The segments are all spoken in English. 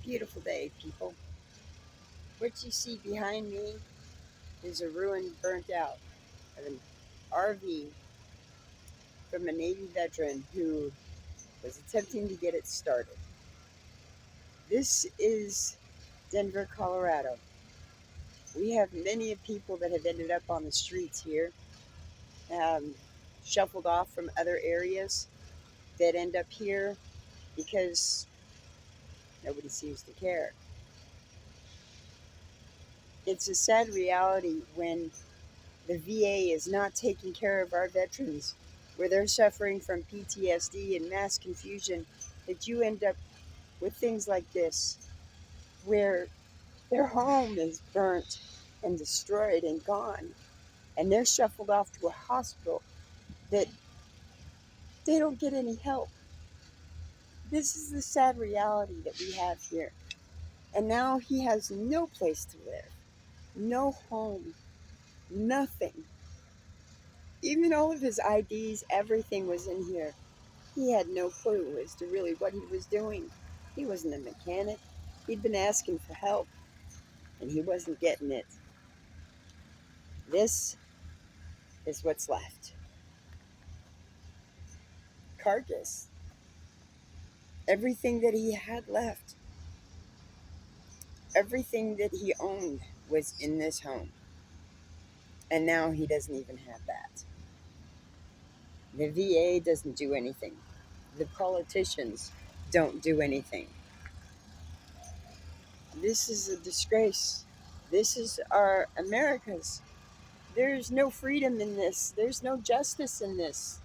Beautiful day, people. What you see behind me is a ruined, burnt out of an RV from a Navy veteran who was attempting to get it started. This is Denver, Colorado. We have many people that have ended up on the streets here, um, shuffled off from other areas that end up here because nobody seems to care. It's a sad reality when the VA is not taking care of our veterans, where they're suffering from PTSD and mass confusion, that you end up with things like this, where their home is burnt and destroyed and gone, and they're shuffled off to a hospital that they don't get any help. This is the sad reality that we have here. And now he has no place to live, no home, nothing. Even all of his IDs, everything was in here. He had no clue as to really what he was doing. He wasn't a mechanic. He'd been asking for help, and he wasn't getting it. This is what's left. Carcass. Everything that he had left, everything that he owned was in this home. And now he doesn't even have that. The VA doesn't do anything. The politicians don't do anything. This is a disgrace. This is our America's. There's no freedom in this. There's no justice in this.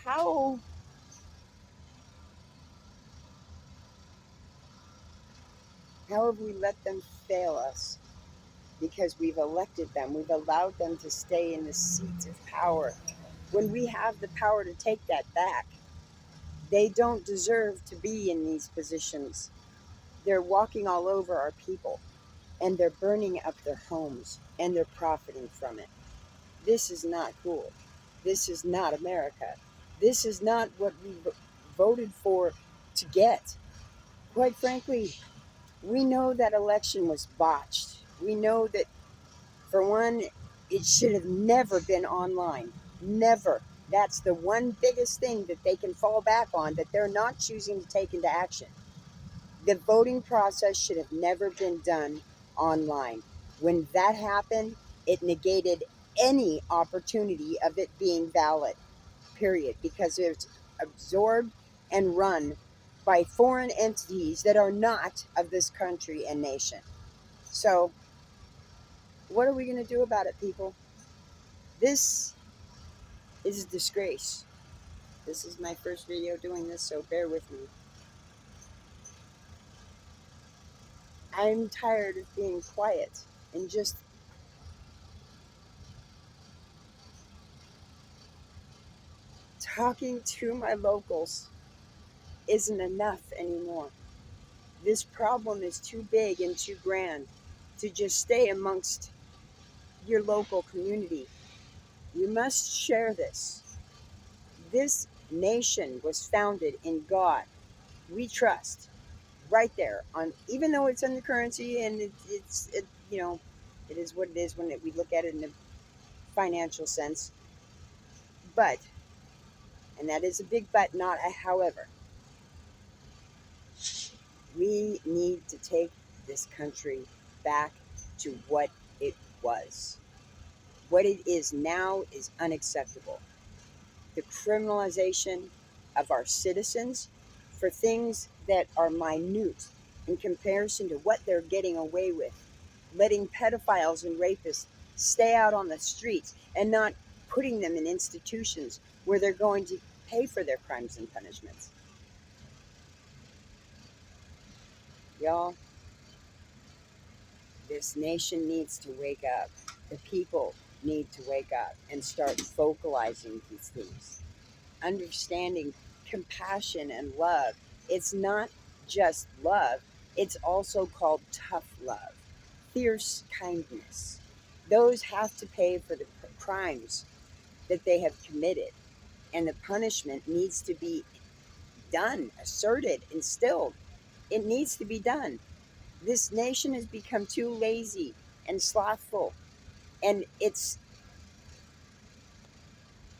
How how have we let them fail us? Because we've elected them. We've allowed them to stay in the seats of power. When we have the power to take that back, they don't deserve to be in these positions. They're walking all over our people, and they're burning up their homes, and they're profiting from it. This is not cool. This is not America. This is not what we voted for to get. Quite frankly, we know that election was botched. We know that, for one, it should have never been online. Never. That's the one biggest thing that they can fall back on, that they're not choosing to take into action. The voting process should have never been done online. When that happened, it negated any opportunity of it being valid, period, because it's absorbed and run by foreign entities that are not of this country and nation. So, what are we going to do about it, people? This is a disgrace. This is my first video doing this, so bear with me. I'm tired of being quiet and just talking to my locals isn't enough anymore. This problem is too big and too grand to just stay amongst your local community. You must share this. This nation was founded in God. We trust right there on, even though it's in the currency and it is what it is when we look at it in a financial sense. But, and that is a big but, not a however, we need to take this country back to what it was. What it is now is unacceptable. The criminalization of our citizens for things that are minute in comparison to what they're getting away with, letting pedophiles and rapists stay out on the streets and not putting them in institutions where they're going to pay for their crimes and punishments. Y'all, this nation needs to wake up. The people need to wake up and start vocalizing these things, understanding compassion and love. It's not just love, it's also called tough love, fierce kindness. Those have to pay for the crimes that they have committed, and the punishment needs to be done, asserted, instilled. It needs to be done. This nation has become too lazy and slothful, and it's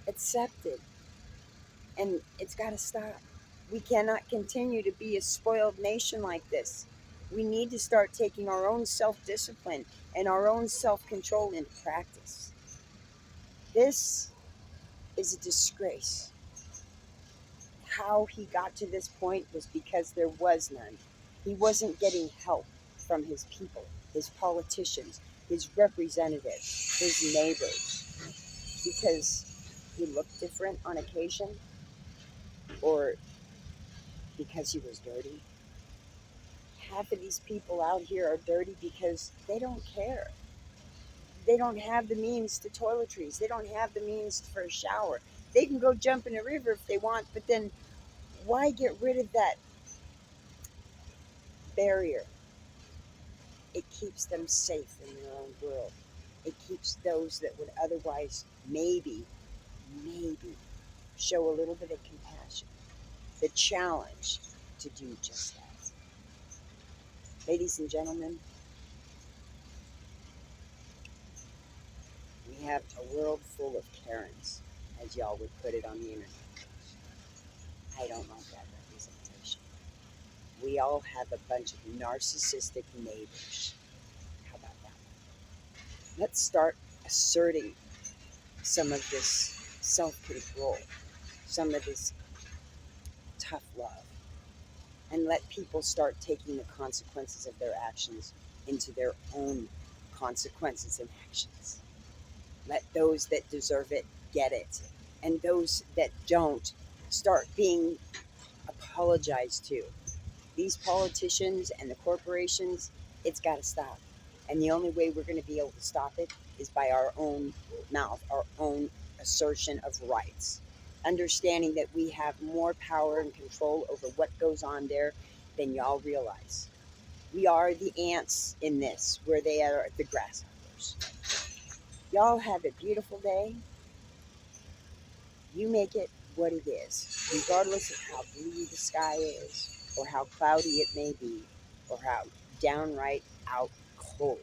accepted, and it's got to stop. We cannot continue to be a spoiled nation like this. We need to start taking our own self discipline and our own self control into practice. This is a disgrace. How he got to this point was because there was none. He wasn't getting help from his people, his politicians, his representatives, his neighbors, because he looked different on occasion or because he was dirty. Half of these people out here are dirty because they don't care. They don't have the means to toiletries. They don't have the means for a shower. They can go jump in a river if they want, but then why get rid of that barrier? It keeps them safe in their own world. It keeps those that would otherwise maybe show a little bit of compassion, the challenge to do just that. Ladies and gentlemen, we have a world full of Karens, as y'all would put it on the internet. I don't like that representation. We all have a bunch of narcissistic neighbors. How about that? Let's start asserting some of this self control, some of this tough love, and let people start taking the consequences of their actions into their own consequences and actions. Let those that deserve it get it, and those that don't start being apologized to. These politicians and the corporations, it's got to stop. And the only way we're going to be able to stop it is by our own mouth, our own assertion of rights. Understanding that we have more power and control over what goes on there than y'all realize. We are the ants in this, where they are the grasshoppers. Y'all have a beautiful day. You make it what it is, regardless of how blue the sky is, or how cloudy it may be, or how downright out cold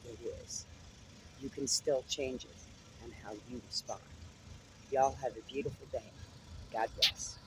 it is. You can still change it and how you respond. Y'all have a beautiful day. God bless.